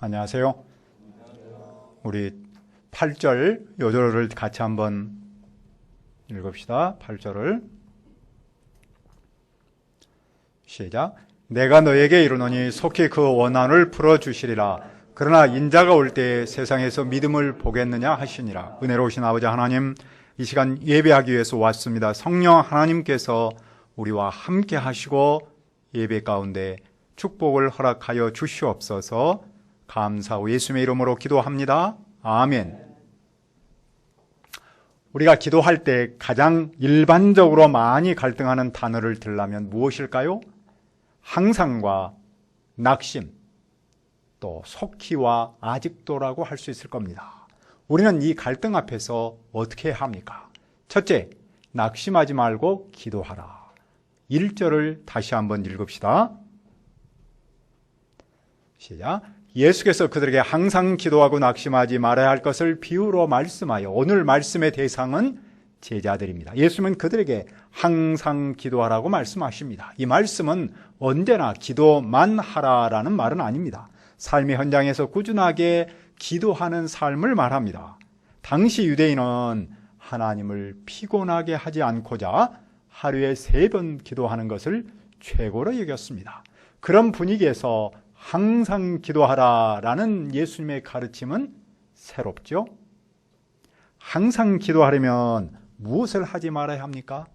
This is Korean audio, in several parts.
안녕하세요. 우리 8절 요절을 같이 한번 읽읍시다. 8절을 시작. 내가 너에게 이르노니 속히 그 원한을 풀어주시리라. 그러나 인자가 올 때 세상에서 믿음을 보겠느냐 하시니라. 은혜로우신 아버지 하나님, 이 시간 예배하기 위해서 왔습니다. 성령 하나님께서 우리와 함께 하시고 예배 가운데 축복을 허락하여 주시옵소서. 감사하고 예수님의 이름으로 기도합니다. 아멘. 우리가 기도할 때 가장 일반적으로 많이 갈등하는 단어를 들라면 무엇일까요? 항상과 낙심, 또 속히와 아직도라고 할 수 있을 겁니다. 우리는 이 갈등 앞에서 어떻게 해야 합니까? 첫째, 낙심하지 말고 기도하라. 1절을 다시 한번 읽읍시다. 시작. 예수께서 그들에게 항상 기도하고 낙심하지 말아야 할 것을 비유로 말씀하여, 오늘 말씀의 대상은 제자들입니다. 예수님은 그들에게 항상 기도하라고 말씀하십니다. 이 말씀은 언제나 기도만 하라라는 말은 아닙니다. 삶의 현장에서 꾸준하게 기도하는 삶을 말합니다. 당시 유대인은 하나님을 피곤하게 하지 않고자 하루에 3번 기도하는 것을 최고로 여겼습니다. 그런 분위기에서 항상 기도하라라는 예수님의 가르침은 새롭죠? 항상 기도하려면 무엇을 하지 말아야 합니까?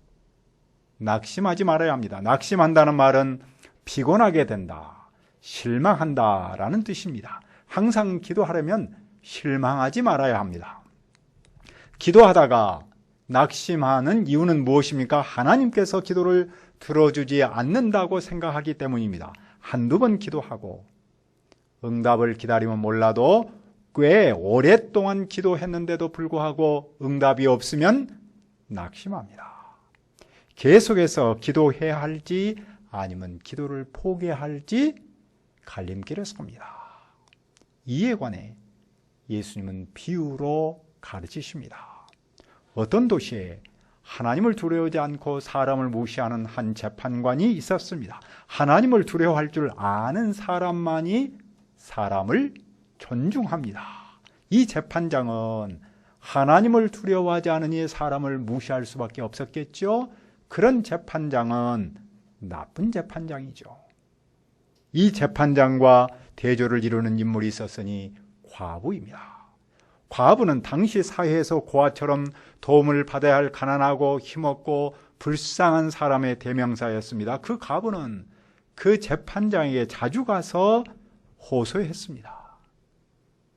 낙심하지 말아야 합니다. 낙심한다는 말은 피곤하게 된다, 실망한다라는 뜻입니다. 항상 기도하려면 실망하지 말아야 합니다. 기도하다가 낙심하는 이유는 무엇입니까? 하나님께서 기도를 들어주지 않는다고 생각하기 때문입니다. 한두 번 기도하고 응답을 기다리면 몰라도 꽤 오랫동안 기도했는데도 불구하고 응답이 없으면 낙심합니다. 계속해서 기도해야 할지 아니면 기도를 포기할지 갈림길에 섭니다. 이에 관해 예수님은 비유로 가르치십니다. 어떤 도시에 하나님을 두려워하지 않고 사람을 무시하는 한 재판관이 있었습니다. 하나님을 두려워할 줄 아는 사람만이 사람을 존중합니다. 이 재판장은 하나님을 두려워하지 않으니 사람을 무시할 수밖에 없었겠죠. 그런 재판장은 나쁜 재판장이죠. 이 재판장과 대조를 이루는 인물이 있었으니 과부입니다. 과부는 당시 사회에서 고아처럼 도움을 받아야 할 가난하고 힘없고 불쌍한 사람의 대명사였습니다. 그 과부는 그 재판장에게 자주 가서 호소했습니다.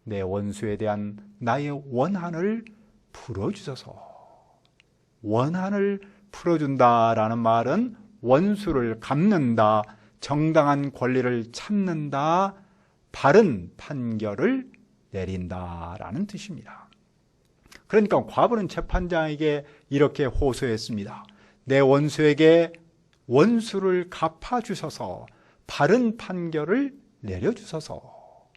내 원수에 대한 나의 원한을 풀어주소서. 원한을 풀어준다라는 말은 원수를 갚는다, 정당한 권리를 찾는다, 바른 판결을 내린다라는 뜻입니다. 그러니까 과부는 재판장에게 이렇게 호소했습니다. 내 원수에게 원수를 갚아주소서, 바른 판결을 내려주소서.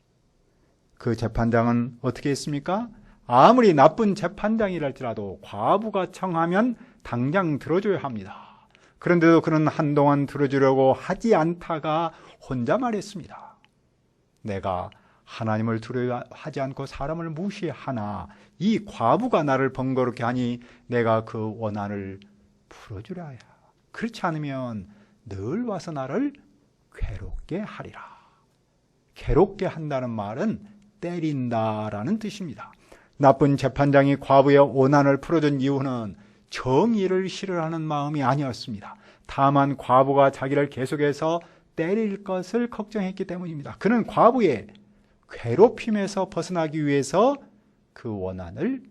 그 재판장은 어떻게 했습니까? 아무리 나쁜 재판장이랄지라도 과부가 청하면 당장 들어줘야 합니다. 그런데도 그는 한동안 들어주려고 하지 않다가 혼자 말했습니다. 내가 하나님을 두려워하지 않고 사람을 무시하나 이 과부가 나를 번거롭게 하니 내가 그 원한을 풀어주려 해야. 그렇지 않으면 늘 와서 나를 괴롭게 하리라. 괴롭게 한다는 말은 때린다라는 뜻입니다. 나쁜 재판장이 과부의 원한을 풀어준 이유는 정의를 싫어하는 마음이 아니었습니다. 다만 과부가 자기를 계속해서 때릴 것을 걱정했기 때문입니다. 그는 과부의 괴롭힘에서 벗어나기 위해서 그 원한을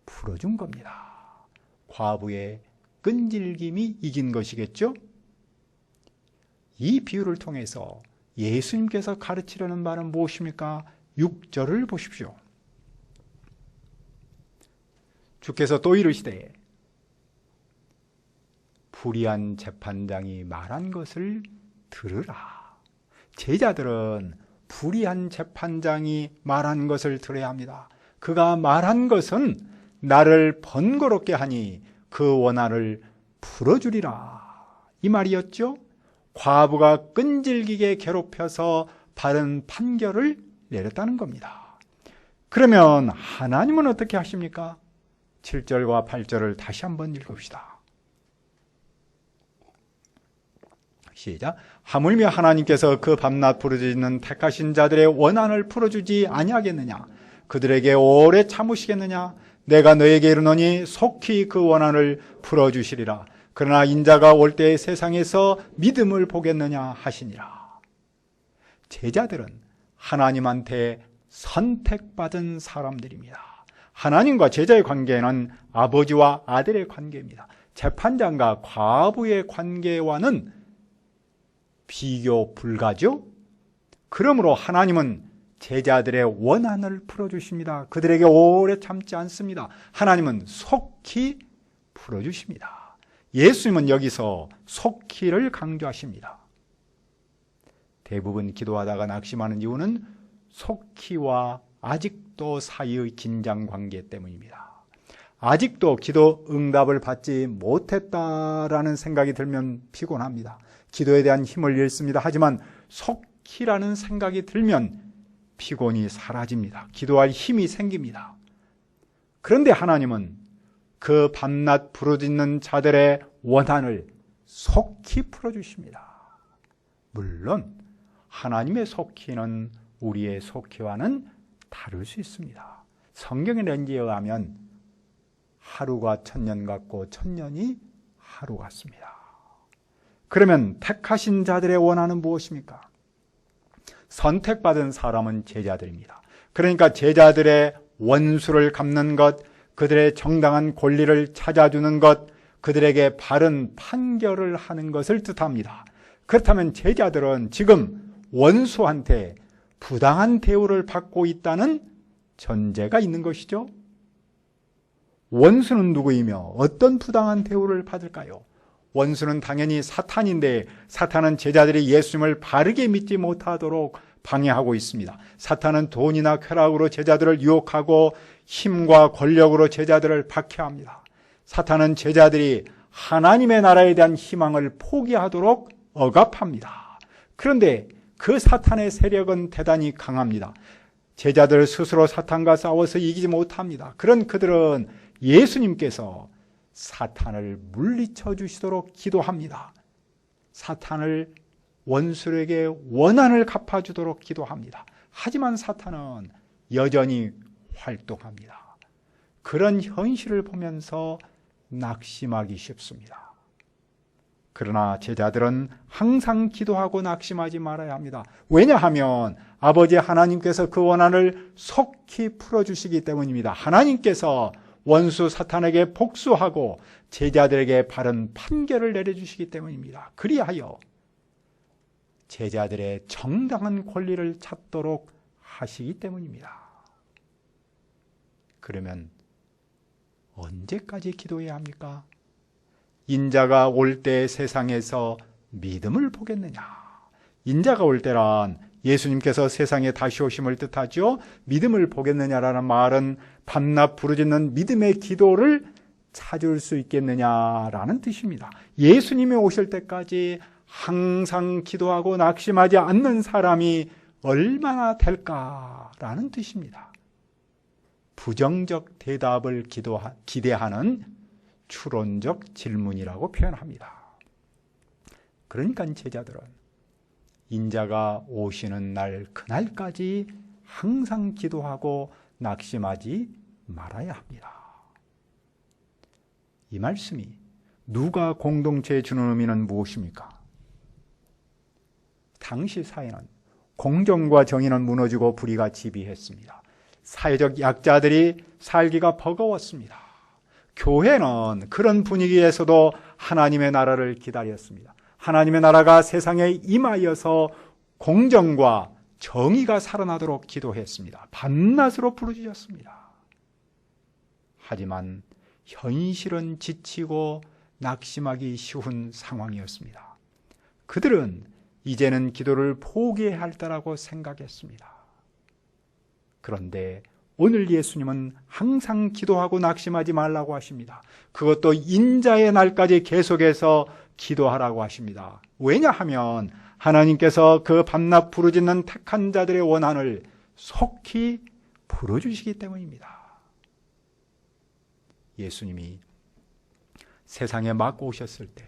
풀어준 겁니다. 과부의 끈질김이 이긴 것이겠죠? 이 비유를 통해서 예수님께서 가르치려는 말은 무엇입니까? 6절을 보십시오. 주께서 또 이르시되 불의한 재판장이 말한 것을 들으라. 제자들은 불의한 재판장이 말한 것을 들어야 합니다. 그가 말한 것은 나를 번거롭게 하니 그 원한을 풀어주리라. 이 말이었죠. 과부가 끈질기게 괴롭혀서 바른 판결을 내렸다는 겁니다. 그러면 하나님은 어떻게 하십니까? 7절과 8절을 다시 한번 읽읍시다. 시작. 하물며 하나님께서 그 밤낮 부르짖는 택하신 자들의 원한을 풀어주지 아니하겠느냐? 그들에게 오래 참으시겠느냐? 내가 너에게 이르노니 속히 그 원한을 풀어주시리라. 그러나 인자가 올 때에 세상에서 믿음을 보겠느냐 하시니라. 제자들은 하나님한테 선택받은 사람들입니다. 하나님과 제자의 관계는 아버지와 아들의 관계입니다. 재판장과 과부의 관계와는 비교 불가죠. 그러므로 하나님은 제자들의 원한을 풀어주십니다. 그들에게 오래 참지 않습니다. 하나님은 속히 풀어주십니다. 예수님은 여기서 속히를 강조하십니다. 대부분 기도하다가 낙심하는 이유는 속히와 아직도 사이의 긴장관계 때문입니다. 아직도 기도 응답을 받지 못했다라는 생각이 들면 피곤합니다. 기도에 대한 힘을 잃습니다. 하지만 속히라는 생각이 들면 피곤이 사라집니다. 기도할 힘이 생깁니다. 그런데 하나님은 그 밤낮 부르짖는 자들의 원한을 속히 풀어주십니다. 물론 하나님의 속히는 우리의 속히와는 다를 수 있습니다. 성경의 렌즈에 의하면 하루가 천년 같고 천년이 하루 같습니다. 그러면 택하신 자들의 원한은 무엇입니까? 선택받은 사람은 제자들입니다. 그러니까 제자들의 원수를 갚는 것, 그들의 정당한 권리를 찾아주는 것, 그들에게 바른 판결을 하는 것을 뜻합니다. 그렇다면 제자들은 지금 원수한테 부당한 대우를 받고 있다는 전제가 있는 것이죠. 원수는 누구이며 어떤 부당한 대우를 받을까요? 원수는 당연히 사탄인데 사탄은 제자들이 예수님을 바르게 믿지 못하도록 방해하고 있습니다. 사탄은 돈이나 쾌락으로 제자들을 유혹하고 힘과 권력으로 제자들을 박해합니다. 사탄은 제자들이 하나님의 나라에 대한 희망을 포기하도록 억압합니다. 그런데 그 사탄의 세력은 대단히 강합니다. 제자들 스스로 사탄과 싸워서 이기지 못합니다. 그런 그들은 예수님께서 사탄을 물리쳐 주시도록 기도합니다. 사탄을 원수에게 원한을 갚아주도록 기도합니다. 하지만 사탄은 여전히 활동합니다. 그런 현실을 보면서 낙심하기 쉽습니다. 그러나 제자들은 항상 기도하고 낙심하지 말아야 합니다. 왜냐하면 아버지 하나님께서 그 원한을 속히 풀어주시기 때문입니다. 하나님께서 원수 사탄에게 복수하고 제자들에게 바른 판결을 내려주시기 때문입니다. 그리하여 제자들의 정당한 권리를 찾도록 하시기 때문입니다. 그러면 언제까지 기도해야 합니까? 인자가 올 때 세상에서 믿음을 보겠느냐? 인자가 올 때란 예수님께서 세상에 다시 오심을 뜻하죠. 믿음을 보겠느냐라는 말은 밤낮 부르짖는 믿음의 기도를 찾을 수 있겠느냐라는 뜻입니다. 예수님이 오실 때까지 항상 기도하고 낙심하지 않는 사람이 얼마나 될까라는 뜻입니다. 부정적 대답을 기대하는 추론적 질문이라고 표현합니다. 그러니까 제자들은 인자가 오시는 날 그날까지 항상 기도하고 낙심하지 말아야 합니다. 이 말씀이 누가 공동체에 주는 의미는 무엇입니까? 당시 사회는 공정과 정의는 무너지고 불의가 지배했습니다. 사회적 약자들이 살기가 버거웠습니다. 교회는 그런 분위기에서도 하나님의 나라를 기다렸습니다. 하나님의 나라가 세상에 임하여서 공정과 정의가 살아나도록 기도했습니다. 밤낮으로 부르짖었습니다. 하지만 현실은 지치고 낙심하기 쉬운 상황이었습니다. 그들은 이제는 기도를 포기해야 할 때라고 생각했습니다. 그런데 오늘 예수님은 항상 기도하고 낙심하지 말라고 하십니다. 그것도 인자의 날까지 계속해서 기도하라고 하십니다. 왜냐하면 하나님께서 그 밤낮 부르짖는 택한 자들의 원한을 속히 풀어주시기 때문입니다. 예수님이 세상에 막 오셨을 때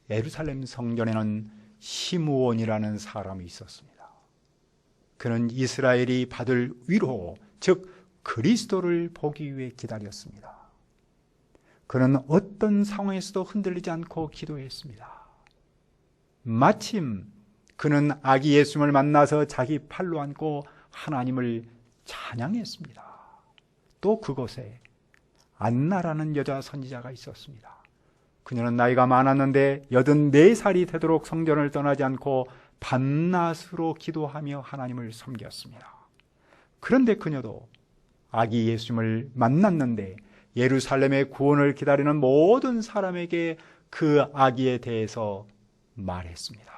예루살렘 성전에는 시므온이라는 사람이 있었습니다. 그는 이스라엘이 받을 위로, 즉 그리스도를 보기 위해 기다렸습니다. 그는 어떤 상황에서도 흔들리지 않고 기도했습니다. 마침 그는 아기 예수님을 만나서 자기 팔로 안고 하나님을 찬양했습니다. 또 그곳에 안나라는 여자 선지자가 있었습니다. 그녀는 나이가 많았는데 84살이 되도록 성전을 떠나지 않고 밤낮으로 기도하며 하나님을 섬겼습니다. 그런데 그녀도 아기 예수님을 만났는데 예루살렘의 구원을 기다리는 모든 사람에게 그 아기에 대해서 말했습니다.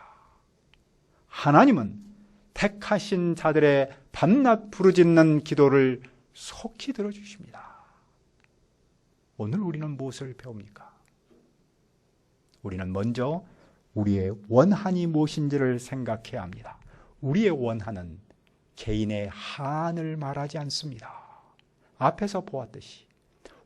하나님은 택하신 자들의 밤낮 부르짖는 기도를 속히 들어주십니다. 오늘 우리는 무엇을 배웁니까? 우리는 먼저 우리의 원한이 무엇인지를 생각해야 합니다. 우리의 원한은 개인의 한을 말하지 않습니다. 앞에서 보았듯이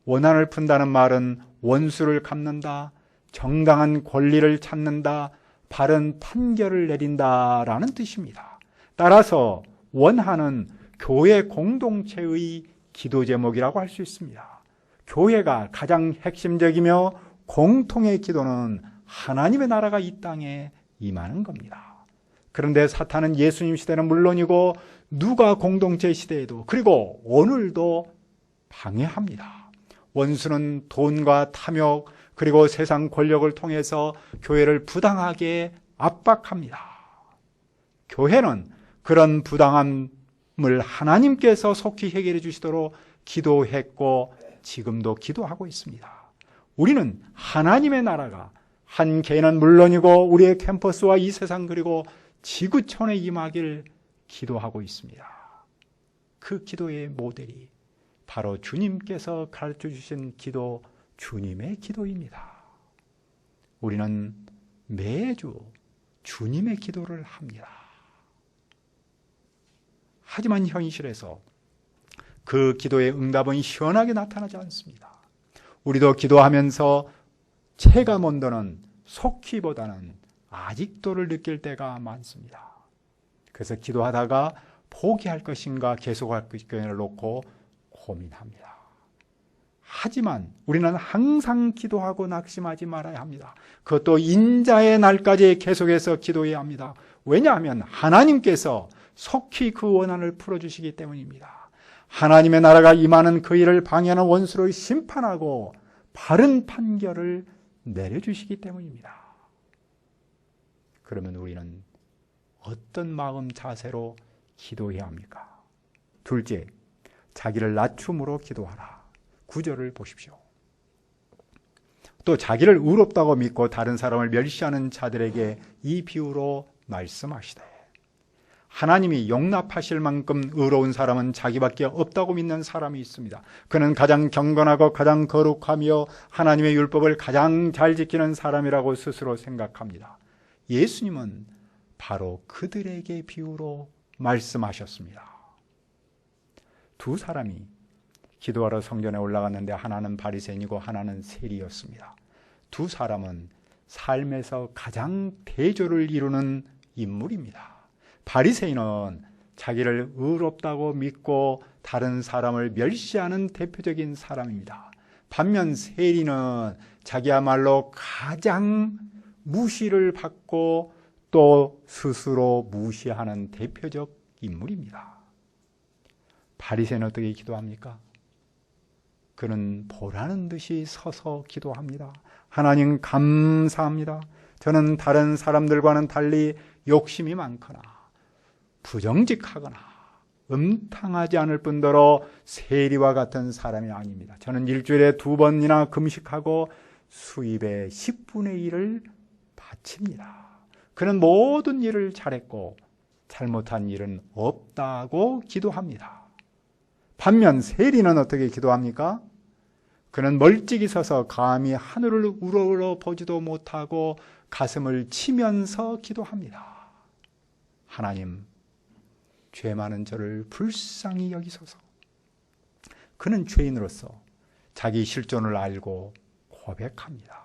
원한을 푼다는 말은 원수를 갚는다, 정당한 권리를 찾는다, 바른 판결을 내린다라는 뜻입니다. 따라서 원한은 교회 공동체의 기도 제목이라고 할 수 있습니다. 교회가 가장 핵심적이며 공통의 기도는 하나님의 나라가 이 땅에 임하는 겁니다. 그런데 사탄은 예수님 시대는 물론이고 누가 공동체 시대에도 그리고 오늘도 방해합니다. 원수는 돈과 탐욕 그리고 세상 권력을 통해서 교회를 부당하게 압박합니다. 교회는 그런 부당함을 하나님께서 속히 해결해 주시도록 기도했고 지금도 기도하고 있습니다. 우리는 하나님의 나라가 한 개인은 물론이고 우리의 캠퍼스와 이 세상 그리고 지구촌에 임하기를 기도하고 있습니다. 그 기도의 모델이 바로 주님께서 가르쳐 주신 기도, 주님의 기도입니다. 우리는 매주 주님의 기도를 합니다. 하지만 현실에서 그 기도의 응답은 시원하게 나타나지 않습니다. 우리도 기도하면서 체감 온도는 속히보다는 아직도를 느낄 때가 많습니다. 그래서 기도하다가 포기할 것인가 계속할 것인가를 놓고 고민합니다. 하지만 우리는 항상 기도하고 낙심하지 말아야 합니다. 그것도 인자의 날까지 계속해서 기도해야 합니다. 왜냐하면 하나님께서 속히 그 원한을 풀어주시기 때문입니다. 하나님의 나라가 임하는 그 일을 방해하는 원수를 심판하고 바른 판결을 내려주시기 때문입니다. 그러면 우리는 어떤 마음 자세로 기도해야 합니까? 둘째, 자기를 낮춤으로 기도하라. 9절을 보십시오. 또 자기를 의롭다고 믿고 다른 사람을 멸시하는 자들에게 이 비유로 말씀하시되 하나님이 용납하실 만큼 의로운 사람은 자기밖에 없다고 믿는 사람이 있습니다. 그는 가장 경건하고 가장 거룩하며 하나님의 율법을 가장 잘 지키는 사람이라고 스스로 생각합니다. 예수님은 바로 그들에게 비유로 말씀하셨습니다. 두 사람이 기도하러 성전에 올라갔는데 하나는 바리새인이고 하나는 세리였습니다. 두 사람은 삶에서 가장 대조를 이루는 인물입니다. 바리새인은 자기를 의롭다고 믿고 다른 사람을 멸시하는 대표적인 사람입니다. 반면 세리는 자기야말로 가장 무시를 받고 또 스스로 무시하는 대표적 인물입니다. 바리새인은 어떻게 기도합니까? 그는 보라는 듯이 서서 기도합니다. 하나님 감사합니다. 저는 다른 사람들과는 달리 욕심이 많거나 부정직하거나 음탕하지 않을 뿐더러 세리와 같은 사람이 아닙니다. 저는 일주일에 2번이나 금식하고 수입의 10분의 1을 바칩니다. 그는 모든 일을 잘했고 잘못한 일은 없다고 기도합니다. 반면 세리는 어떻게 기도합니까? 그는 멀찍이 서서 감히 하늘을 우러러 보지도 못하고 가슴을 치면서 기도합니다. 하나님, 죄 많은 저를 불쌍히 여기소서. 그는 죄인으로서 자기 실존을 알고 고백합니다.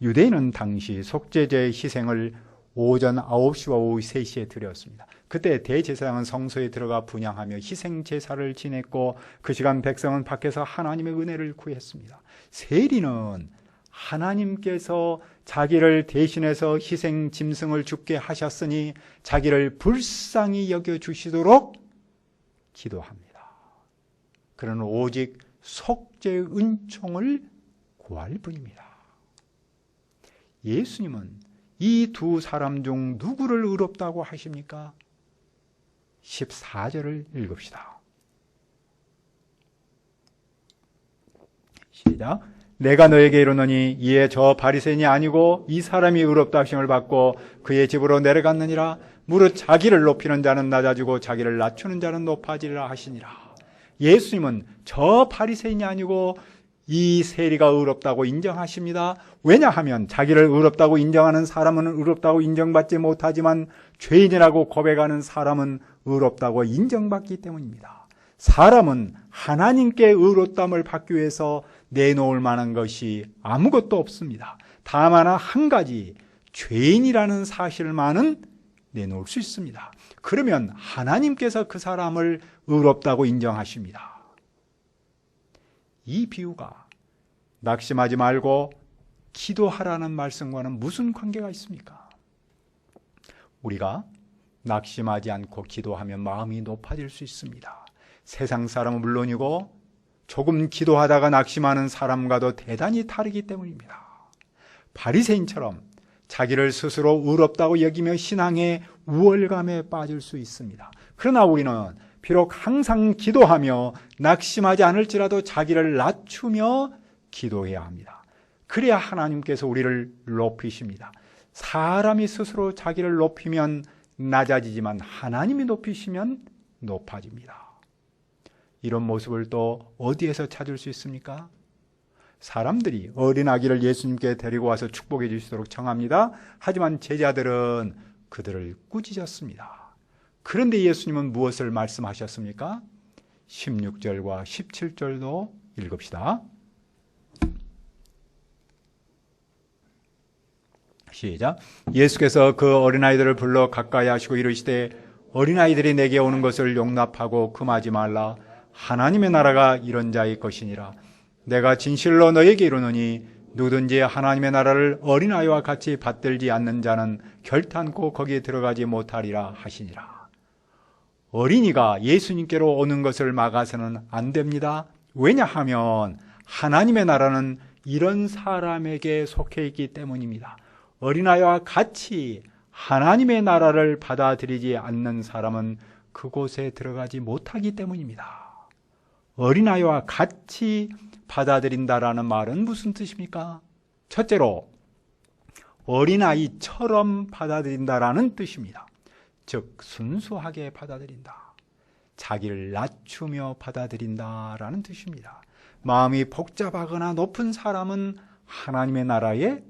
유대인은 당시 속죄제의 희생을 오전 9시와 오후 3시에 드렸습니다. 그때 대제사장은 성소에 들어가 분향하며 희생제사를 지냈고 그 시간 백성은 밖에서 하나님의 은혜를 구했습니다. 세리는 하나님께서 자기를 대신해서 희생 짐승을 죽게 하셨으니 자기를 불쌍히 여겨주시도록 기도합니다. 그는 오직 속죄의 은총을 구할 뿐입니다. 예수님은 이 두 사람 중 누구를 의롭다고 하십니까? 14절을 읽읍시다. 시작. 내가 너에게 이르노니 이에 저 바리새인이 아니고 이 사람이 의롭다 하심을 받고 그의 집으로 내려갔느니라. 무릇 자기를 높이는 자는 낮아지고 자기를 낮추는 자는 높아지리라 하시니라. 예수님은 저 바리새인이 아니고 이 세리가 의롭다고 인정하십니다. 왜냐하면 자기를 의롭다고 인정하는 사람은 의롭다고 인정받지 못하지만 죄인이라고 고백하는 사람은 의롭다고 인정받기 때문입니다. 사람은 하나님께 의롭다함을 받기 위해서 내놓을 만한 것이 아무것도 없습니다. 다만 한 가지, 죄인이라는 사실만은 내놓을 수 있습니다. 그러면 하나님께서 그 사람을 의롭다고 인정하십니다. 이 비유가 낙심하지 말고 기도하라는 말씀과는 무슨 관계가 있습니까? 우리가 낙심하지 않고 기도하면 마음이 높아질 수 있습니다. 세상 사람은 물론이고 조금 기도하다가 낙심하는 사람과도 대단히 다르기 때문입니다. 바리새인처럼 자기를 스스로 의롭다고 여기며 신앙의 우월감에 빠질 수 있습니다. 그러나 우리는 비록 항상 기도하며 낙심하지 않을지라도 자기를 낮추며 기도해야 합니다. 그래야 하나님께서 우리를 높이십니다. 사람이 스스로 자기를 높이면 낮아지지만 하나님이 높이시면 높아집니다. 이런 모습을 또 어디에서 찾을 수 있습니까? 사람들이 어린아기를 예수님께 데리고 와서 축복해 주시도록 청합니다. 하지만 제자들은 그들을 꾸짖었습니다. 그런데 예수님은 무엇을 말씀하셨습니까? 16절과 17절도 읽읍시다. 시작. 예수께서 그 어린아이들을 불러 가까이 하시고 이르시되 어린아이들이 내게 오는 것을 용납하고 금하지 말라. 하나님의 나라가 이런 자의 것이니라. 내가 진실로 너에게 이르노니 누구든지 하나님의 나라를 어린아이와 같이 받들지 않는 자는 결탄코 거기에 들어가지 못하리라 하시니라. 어린이가 예수님께로 오는 것을 막아서는 안 됩니다. 왜냐하면 하나님의 나라는 이런 사람에게 속해 있기 때문입니다. 어린아이와 같이 하나님의 나라를 받아들이지 않는 사람은 그곳에 들어가지 못하기 때문입니다. 어린아이와 같이 받아들인다라는 말은 무슨 뜻입니까? 첫째로 어린아이처럼 받아들인다라는 뜻입니다. 즉 순수하게 받아들인다. 자기를 낮추며 받아들인다라는 뜻입니다. 마음이 복잡하거나 높은 사람은 하나님의 나라에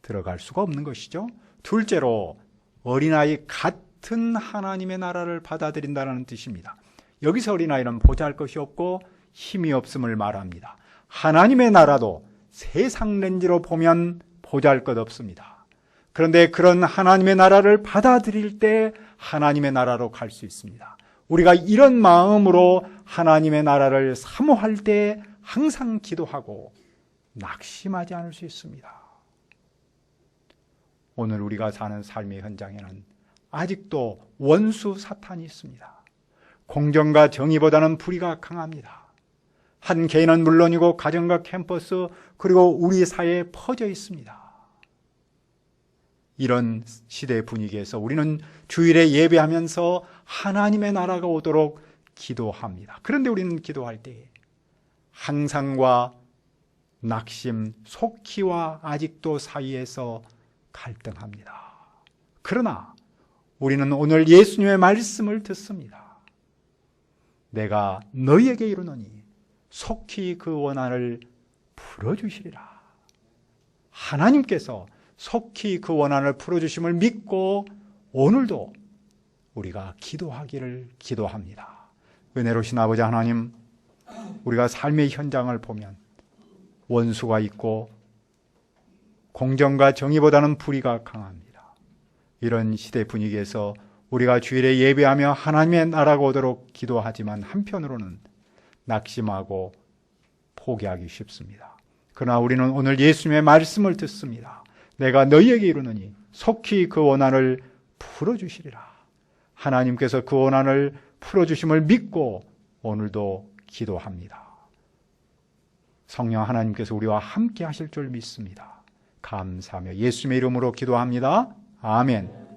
들어갈 수가 없는 것이죠. 둘째로 어린아이 같은 하나님의 나라를 받아들인다는 뜻입니다. 여기서 어린아이는 보잘것이 없고 힘이 없음을 말합니다. 하나님의 나라도 세상 렌즈로 보면 보잘것없습니다. 그런데 그런 하나님의 나라를 받아들일 때 하나님의 나라로 갈 수 있습니다. 우리가 이런 마음으로 하나님의 나라를 사모할 때 항상 기도하고 낙심하지 않을 수 있습니다. 오늘 우리가 사는 삶의 현장에는 아직도 원수 사탄이 있습니다. 공정과 정의보다는 불의가 강합니다. 한 개인은 물론이고 가정과 캠퍼스 그리고 우리 사회에 퍼져 있습니다. 이런 시대 분위기에서 우리는 주일에 예배하면서 하나님의 나라가 오도록 기도합니다. 그런데 우리는 기도할 때 항상과 낙심, 속기와 아직도 사이에서 갈등합니다. 그러나 우리는 오늘 예수님의 말씀을 듣습니다. 내가 너희에게 이르노니 속히 그 원한을 풀어주시리라. 하나님께서 속히 그 원한을 풀어주심을 믿고 오늘도 우리가 기도하기를 기도합니다. 은혜로우신 아버지 하나님, 우리가 삶의 현장을 보면 원수가 있고 공정과 정의보다는 불의가 강합니다. 이런 시대 분위기에서 우리가 주일에 예배하며 하나님의 나라가 오도록 기도하지만 한편으로는 낙심하고 포기하기 쉽습니다. 그러나 우리는 오늘 예수님의 말씀을 듣습니다. 내가 너희에게 이르노니 속히 그 원한을 풀어주시리라. 하나님께서 그 원한을 풀어주심을 믿고 오늘도 기도합니다. 성령 하나님께서 우리와 함께 하실 줄 믿습니다. 감사하며 예수님의 이름으로 기도합니다. 아멘.